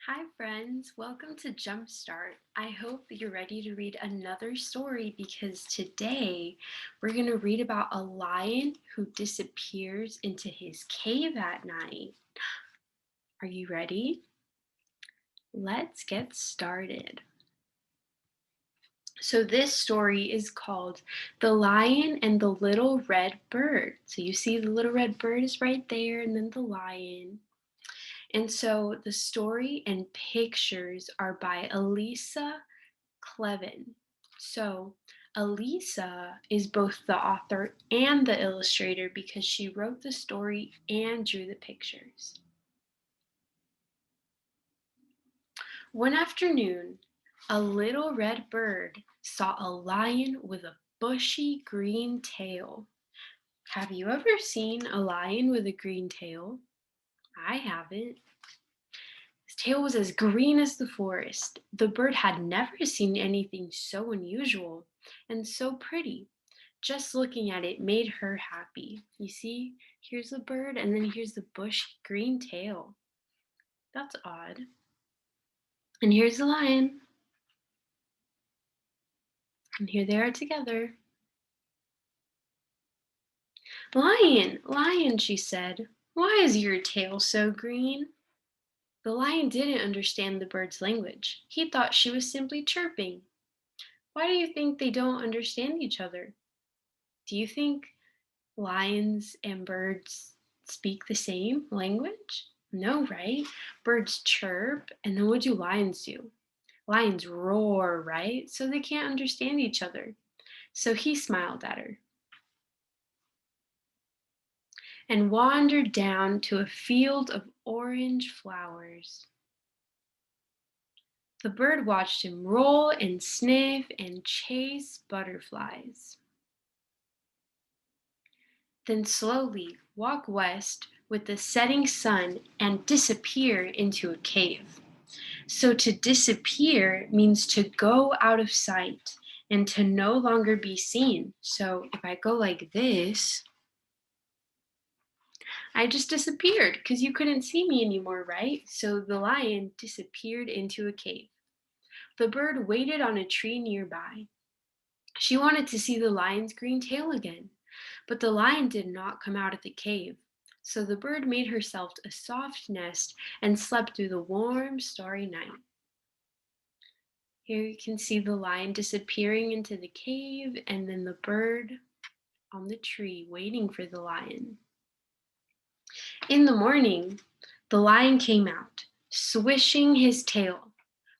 Hi, friends. Welcome to Jumpstart. I hope you're ready to read another story because today we're going to read about a lion who disappears into his cave at night. Are you ready? Let's get started. So, this story is called The Lion and the Little Red Bird. So, you see the little red bird is right there, and then the lion. And so, the story and pictures are by Elisa Clevin. So, Elisa is both the author and the illustrator because she wrote the story and drew the pictures. One afternoon, a little red bird saw a lion with a bushy green tail. Have you ever seen a lion with a green tail? I haven't. His tail was as green as the forest. The bird had never seen anything so unusual and so pretty. Just looking at it made her happy. You see, here's the bird, and then here's the bushy green tail. That's odd. And here's the lion, and here they are together. Lion, lion, she said, why is your tail so green? The lion didn't understand the bird's language. He thought she was simply chirping. Why do you think they don't understand each other? Do you think lions and birds speak the same language? No, right? Birds chirp, and then what do lions do? Lions roar, right? So they can't understand each other. So he smiled at her and wandered down to a field of orange flowers. The bird watched him roll and sniff and chase butterflies. Then slowly walk west with the setting sun and disappear into a cave. So to disappear means to go out of sight and to no longer be seen. So if I go like this, I just disappeared because you couldn't see me anymore, right? So the lion disappeared into a cave. The bird waited on a tree nearby. She wanted to see the lion's green tail again, but the lion did not come out of the cave. So the bird made herself a soft nest and slept through the warm, starry night. Here you can see the lion disappearing into the cave and then the bird on the tree waiting for the lion. In the morning, the lion came out, swishing his tail,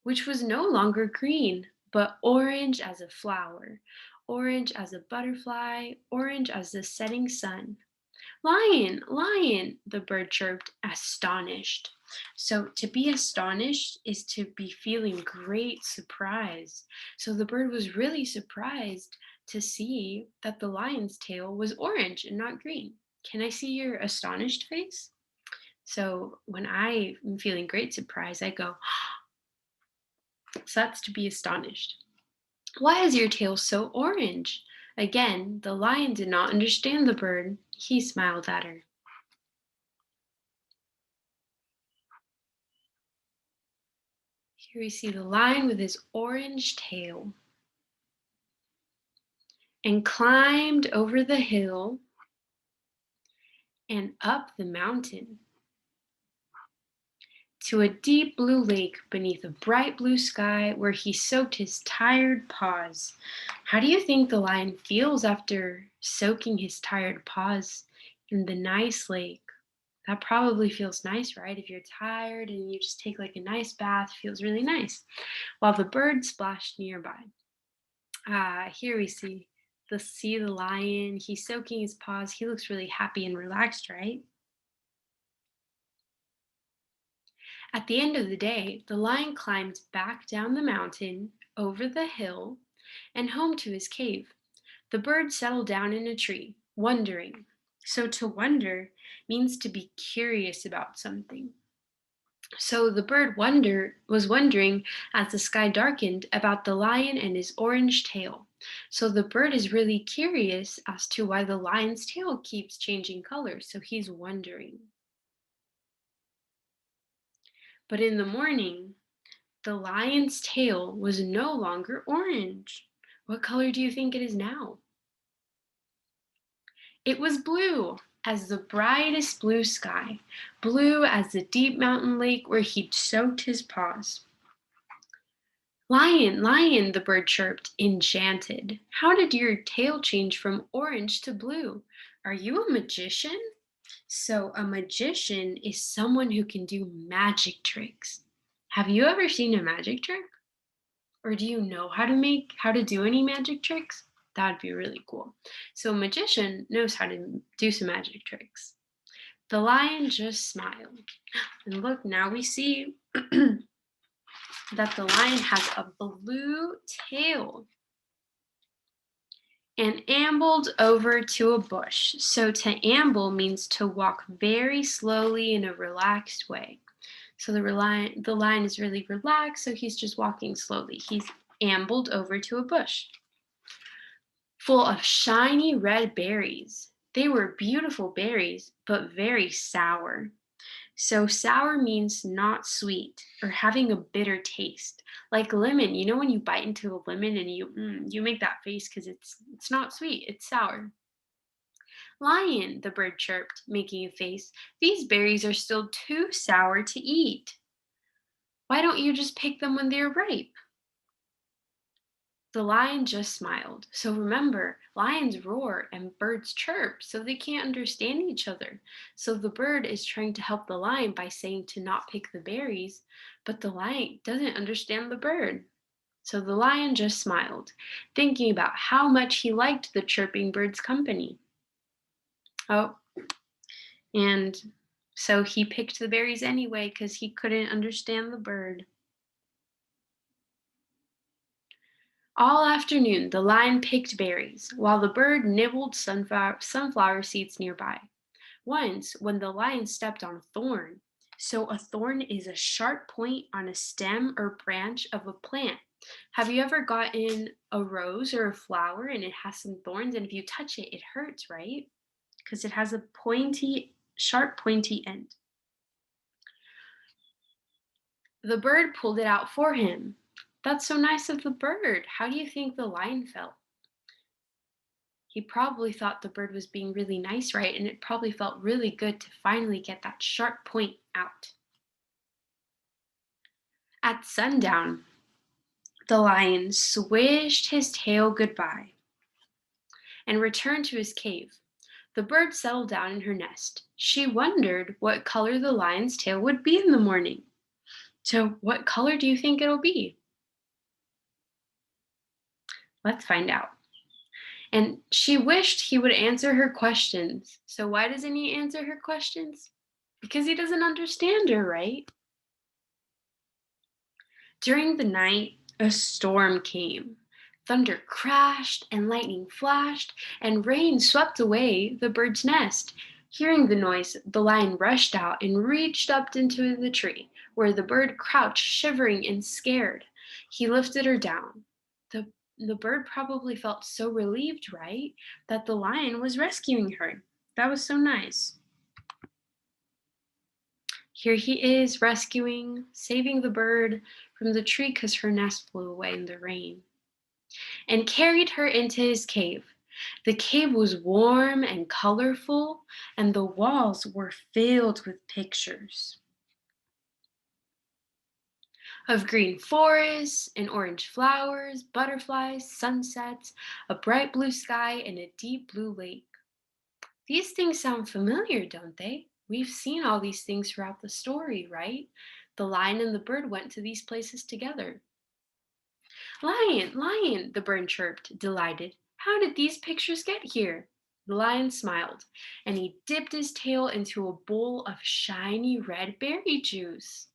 which was no longer green, but orange as a flower, orange as a butterfly, orange as the setting sun. Lion, lion, the bird chirped, astonished. So to be astonished is to be feeling great surprise. So the bird was really surprised to see that the lion's tail was orange and not green. Can I see your astonished face? So when I am feeling great surprise, I go, so that's to be astonished. Why is your tail so orange? Again, the lion did not understand the bird. He smiled at her. Here we see the lion with his orange tail and climbed over the hill and up the mountain to a deep blue lake beneath a bright blue sky where he soaked his tired paws. How do you think the lion feels after soaking his tired paws in the nice lake? That probably feels nice, right? If you're tired and you just take like a nice bath, feels really nice. While the bird splashed nearby. Here we see the lion. He's soaking his paws. He looks really happy and relaxed, right? At the end of the day, the lion climbed back down the mountain, over the hill, and home to his cave. The bird settled down in a tree, wondering. So to wonder means to be curious about something. So the bird was wondering as the sky darkened about the lion and his orange tail. So the bird is really curious as to why the lion's tail keeps changing colors. So he's wondering. But in the morning, the lion's tail was no longer orange. What color do you think it is now? It was blue as the brightest blue sky, blue as the deep mountain lake where he'd soaked his paws. Lion, lion, the bird chirped, enchanted. How did your tail change from orange to blue? Are you a magician? So, a magician is someone who can do magic tricks. Have you ever seen a magic trick? Or do you know how to do any magic tricks? That'd be really cool. So, a magician knows how to do some magic tricks. The lion just smiled. And look, now we see that the lion has a blue tail and ambled over to a bush. So to amble means to walk very slowly in a relaxed way. So the lion is really relaxed, so he's just walking slowly. He's ambled over to a bush full of shiny red berries. They were beautiful berries, but very sour. So sour means not sweet or having a bitter taste. Like lemon, you know when you bite into a lemon and you make that face because it's not sweet, it's sour. Lion, the bird chirped, making a face. These berries are still too sour to eat. Why don't you just pick them when they're ripe? The lion just smiled. So remember, lions roar and birds chirp, so they can't understand each other. So the bird is trying to help the lion by saying to not pick the berries, but the lion doesn't understand the bird. So the lion just smiled, thinking about how much he liked the chirping bird's company. Oh, and so he picked the berries anyway because he couldn't understand the bird. All afternoon the lion picked berries, while the bird nibbled sunflower seeds nearby. Once, when the lion stepped on a thorn, so a thorn is a sharp point on a stem or branch of a plant. Have you ever gotten a rose or a flower and it has some thorns, and if you touch it, it hurts, right? Because it has a sharp, pointy end. The bird pulled it out for him. That's so nice of the bird. How do you think the lion felt? He probably thought the bird was being really nice, right? And it probably felt really good to finally get that sharp point out. At sundown, the lion swished his tail goodbye and returned to his cave. The bird settled down in her nest. She wondered what color the lion's tail would be in the morning. So, what color do you think it'll be? Let's find out. And she wished he would answer her questions. So, why doesn't he answer her questions? Because he doesn't understand her, right? During the night, a storm came. Thunder crashed and lightning flashed, and rain swept away the bird's nest. Hearing the noise, the lion rushed out and reached up into the tree, where the bird crouched, shivering and scared. He lifted her down. The bird probably felt so relieved, right? That the lion was rescuing her. That was so nice. Here he is rescuing, saving the bird from the tree because her nest flew away in the rain, and carried her into his cave. The cave was warm and colorful, and the walls were filled with pictures of green forests and orange flowers, butterflies, sunsets, a bright blue sky, and a deep blue lake. These things sound familiar, don't they? We've seen all these things throughout the story, right? The lion and the bird went to these places together. Lion, lion, the bird chirped, delighted. How did these pictures get here? The lion smiled, and he dipped his tail into a bowl of shiny red berry juice.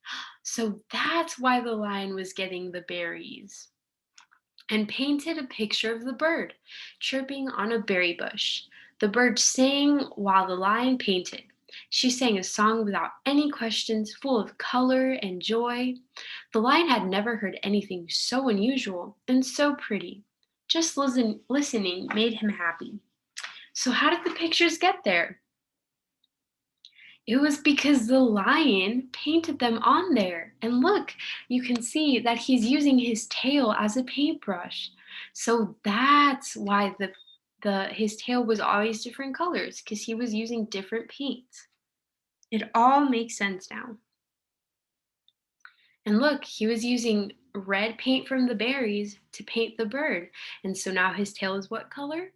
So that's why the lion was getting the berries. And painted a picture of the bird chirping on a berry bush. The bird sang while the lion painted. She sang a song without any questions, full of color and joy. The lion had never heard anything so unusual and so pretty. Just listening made him happy. So, how did the pictures get there? It was because the lion painted them on there. And look, you can see that he's using his tail as a paintbrush. So that's why the his tail was always different colors because he was using different paints. It all makes sense now. And look, he was using red paint from the berries to paint the bird. And so now his tail is what color?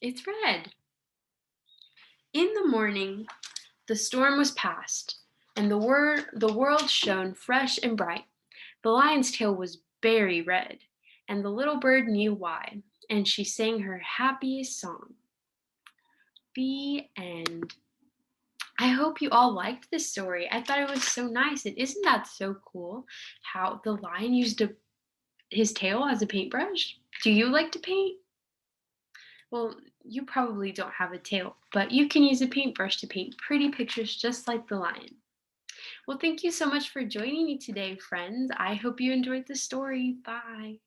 It's red. In the morning, the storm was past, and the world shone fresh and bright. The lion's tail was very red, and the little bird knew why, and she sang her happiest song. The end. I hope you all liked this story. I thought it was so nice. And isn't that so cool how the lion used his tail as a paintbrush? Do you like to paint? Well, you probably don't have a tail, but you can use a paintbrush to paint pretty pictures just like the lion. Well, thank you so much for joining me today, friends. I hope you enjoyed the story. Bye.